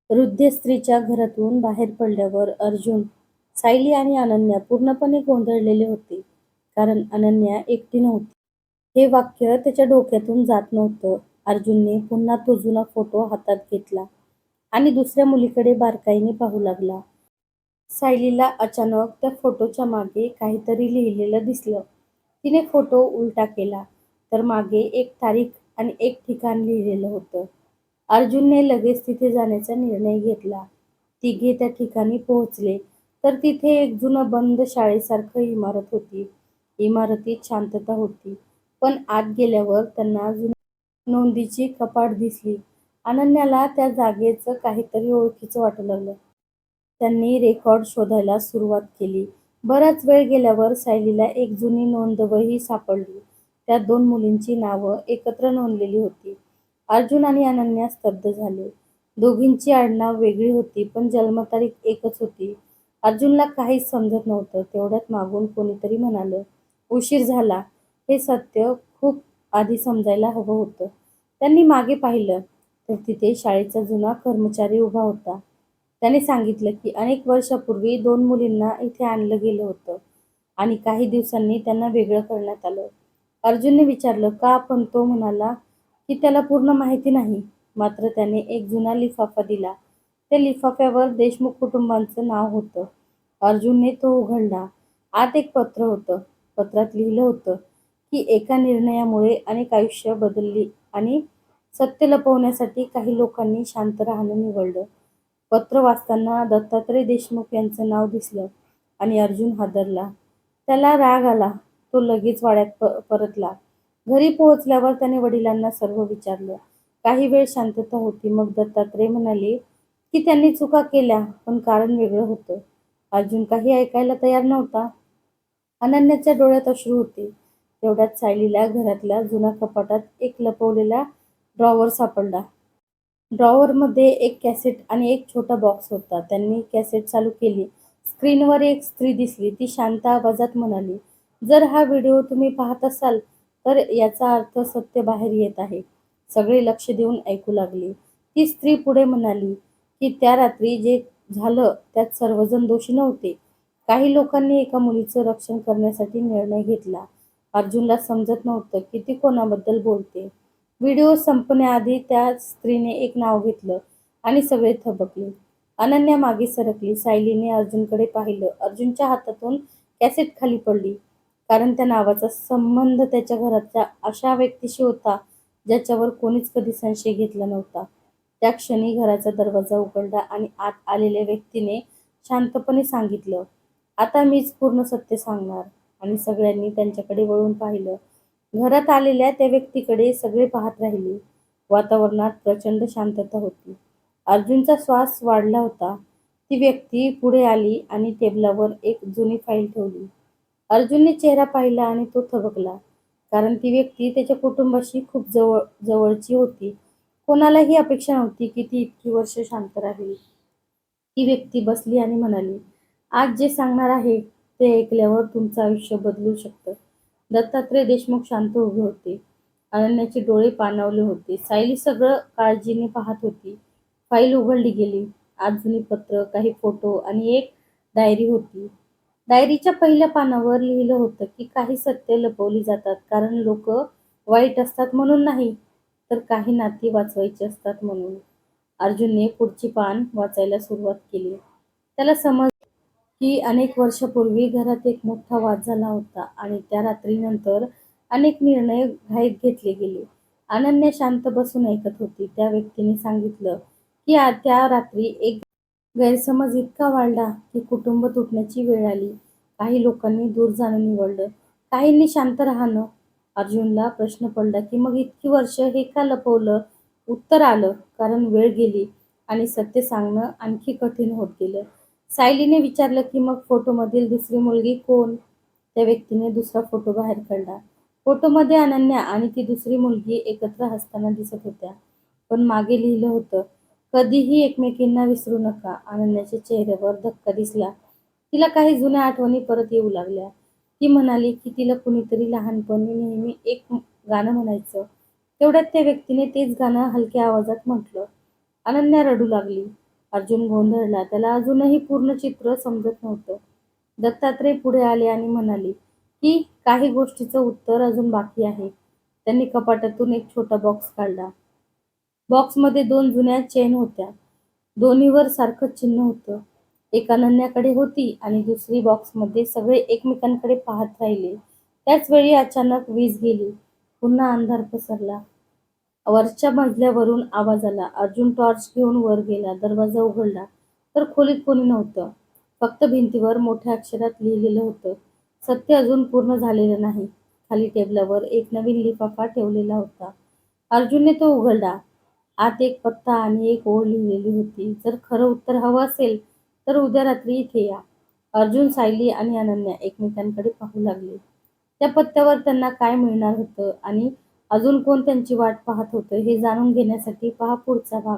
वृद्ध स्त्रीच्या घरातून बाहेर पडल्यावर अर्जुन, सायली आणि अनन्या पूर्णपणे गोंधळलेले होते. कारण अनन्या एकटी नव्हती. हे वाक्य त्याच्या डोक्यातून जात नव्हतं. अर्जुनने पुन्हा तो जुना फोटो हातात घेतला आणि दुसऱ्या मुलीकडे बारकाईने पाहू लागला. सायलीला अचानक त्या फोटोच्या मागे काहीतरी लिहिलेलं दिसलं. तिने फोटो उलटा केला, तर मागे एक तारीख आणि एक ठिकाण लिहिलेलं होतं. अर्जुनने लगेच तिथे जाण्याचा निर्णय घेतला. तिघे त्या ठिकाणी पोहोचले, तर तिथे एक जुनं बंद शाळेसारखं इमारत होती. इमारतीत शांतता होती, पण आत गेल्यावर त्यांना जुन्या नोंदीची कपाट दिसली. अनन्याला त्या जागेचं काहीतरी ओळखीचं वाटू लागलं. त्यांनी रेकॉर्ड शोधायला सुरुवात केली. बराच वेळ गेल्यावर सायलीला एक जुनी नोंदवही सापडली. त्यात दोन मुलींची नावं एकत्र नोंदलेली होती. अर्जुन आणि अनन्या स्तब्ध झाले. दोघींची आडनाव वेगळी होती, पण जन्मतारीख एकच होती. अर्जुनला काहीच समजत नव्हतं. तेवढ्यात मागून कोणीतरी म्हणालं, "उशीर झाला." हे सत्य खूप आधी समजायला हवं होतं. त्यांनी मागे पाहिलं, तर तिथे शाळेचा जुना कर्मचारी उभा होता. त्याने सांगितलं की अनेक वर्षापूर्वी दोन मुलींना इथे आणलं गेलं होतं आणि काही दिवसांनी त्यांना वेगळं करण्यात आलं. अर्जुनने विचारलं का, पण तो म्हणाला की त्याला पूर्ण माहिती नाही. मात्र त्याने एक जुना लिफाफा दिला. त्या लिफाफ्यावर देशमुख कुटुंबाचं नाव होतं. अर्जुनने तो उघडला. आत एक पत्र होतं. पत्रात लिहिलं होतं की एका निर्णयामुळे अनेक आयुष्य बदलली आणि सत्य लपवण्यासाठी काही लोकांनी शांत राहणं निवडलं. पत्र वाचताना दत्तात्रय देशमुख यांचं नाव दिसलं आणि अर्जुन हादरला. त्याला राग आला. तो लगेच वाड्यात परतला. घरी पोहोचल्यावर त्याने वडिलांना सर्व विचारलं. काही वेळ शांतता होती. मग दत्तात्रय म्हणाले की त्यांनी चुका केल्या, पण कारण वेगळं होतं. अर्जुन काही ऐकायला तयार नव्हता. अनन्याच्या डोळ्यात अश्रू होते. तेवढ्यात सायलीला घरातल्या जुन्या कपाटात एक लपवलेला ड्रॉवर सापडला. ड्रॉवरमध्ये एक कॅसेट आणि एक छोटा बॉक्स होता. त्यांनी कॅसेट चालू केली. स्क्रीनवर एक स्त्री दिसली. ती शांत आवाजात म्हणाली, "जर हा व्हिडिओ तुम्ही पाहत असाल, तर याचा अर्थ सत्य बाहेर येत आहे." सगळे लक्ष देऊन ऐकू लागले. ती स्त्री पुढे म्हणाली की त्या रात्री जे झालं त्यात सर्वजण दोषी नव्हते. काही लोकांनी एका मुलीचं रक्षण करण्यासाठी निर्णय घेतला. अर्जुनला समजत नव्हतं की ती कोणाबद्दल बोलते. व्हिडिओ संपण्याआधी त्या स्त्रीने एक नाव घेतलं आणि सगळे थबकले. अनन्या मागे सरकली. सायलीने अर्जुनकडे पाहिलं. अर्जुनच्या हातातून कॅसेट खाली पडली. कारण त्या नावाचा संबंध त्याच्या घराच्या अशा व्यक्तीशी होता ज्याच्यावर कोणीच कधी संशय घेतला नव्हता. त्या क्षणी घराचा दरवाजा उघडला आणि आत आलेल्या व्यक्तीने शांतपणे सांगितलं, "आता मीच पूर्ण सत्य सांगणार." आणि सगळ्यांनी त्यांच्याकडे वळून पाहिलं. घरात आलेल्या त्या व्यक्तीकडे सगळे पाहत राहिले. वातावरणात प्रचंड शांतता होती. अर्जुनचा श्वास वाढला होता. ती व्यक्ती पुढे आली आणि टेबलावर एक जुनी फाईल ठेवली. अर्जुनने चेहरा पाहिला आणि तो थबकला. कारण ती व्यक्ती त्याच्या कुटुंबाशी खूप जवळची होती. कोणालाही अपेक्षा नव्हती की ती इतकी वर्ष शांत राहील. ती व्यक्ती बसली आणि म्हणाली, "आज जे सांगणार आहे ते ऐकल्यावर तुमचं आयुष्य बदलू शकतं." दत्तात्रय देशमुख शांत उभे होते. अनन्याचे डोळे पाणावले होते. सायली सगळं काळजीने पाहत होती. फाईल उघडली गेली. आत जुनी पत्र, काही फोटो आणि एक डायरी होती. डायरीच्या पहिल्या पानावर लिहिलं होतं की काही सत्य लपवली जातात कारण लोक वाईट असतात म्हणून नाही, तर काही नाती वाचवायची असतात म्हणून. अर्जुनने पुढची पान वाचायला सुरुवात केली. त्याला समजलं की अनेक वर्षापूर्वी घरात एक मोठा वाद झाला होता आणि त्या रात्रीनंतर अनेक निर्णय घाईत घेतले गेले. अनन्या शांत बसून ऐकत होती. त्या व्यक्तीने सांगितलं की त्या रात्री एक गैरसमज इतका वाढला की कुटुंब तुटण्याची वेळ आली. काही लोकांनी दूर जाणं निवडलं, काहींनी शांत राहणं. अर्जुनला प्रश्न पडला की मग इतकी वर्ष हे का लपवलं? उत्तर आलं, कारण वेळ गेली आणि सत्य सांगणं आणखी कठीण होत गेलं. सायलीने विचारलं की मग फोटोमधील दुसरी मुलगी कोण? त्या व्यक्तीने दुसरा फोटो बाहेर काढला. फोटोमध्ये अनन्या आणि ती दुसरी मुलगी एकत्र हसताना दिसत होत्या. पण मागे लिहिलं होतं, "कधीही एकमेकींना विसरू नका." अनन्याच्या चेहऱ्यावर धक्का दिसला. तिला काही जुन्या आठवणी परत येऊ लागल्या. ती म्हणाली की तिला कुणीतरी लहानपणी नेहमी एक गाणं म्हणायचं. तेवढ्यात त्या व्यक्तीने तेच गाणं हलक्या आवाजात म्हटलं. अनन्या रडू लागली. अर्जुन गोंधळला. त्याला अजूनही पूर्ण चित्र समजत नव्हतं. दत्तात्रय पुढे आले आणि म्हणाले की काही गोष्टीचं उत्तर अजून बाकी आहे. त्यांनी कपाटातून एक छोटा बॉक्स काढला. बॉक्समध्ये 2 जुन्या चेन होत्या. दोन्हीवर सारखंच चिन्ह होतं. एक अनन्याकडे होती आणि दुसरी बॉक्समध्ये सगळे एकमेकांकडे पाहत राहिले. त्याच वेळी अचानक वीज गेली. पुन्हा अंधार पसरला. वरच्या मजल्यावरून आवाज आला. अर्जुन टॉर्च घेऊन वर गेला. दरवाजा उघडला तर खोलीत कोणी नव्हतं. फक्त भिंतीवर मोठ्या अक्षरात लिहिलेलं होतं, सत्य अजून पूर्ण झालेलं नाही. खाली टेबलावर एक नवीन लिफाफा ठेवलेला होता. अर्जुनने तो उघडला. आत एक पत्ता आणि एक ओळ लिहिलेली होती. जर खरं उत्तर हवं असेल तर उद्या रात्री इथे या. अर्जुन, सायली आणि अनन्या एकमेकांकडे पाहू लागले. त्या पत्त्यावर त्यांना काय मिळणार होतं आणि अजून कोण त्यांची वाट पाहत होतं हे जाणून घेण्यासाठी पहा पुढचा भाग.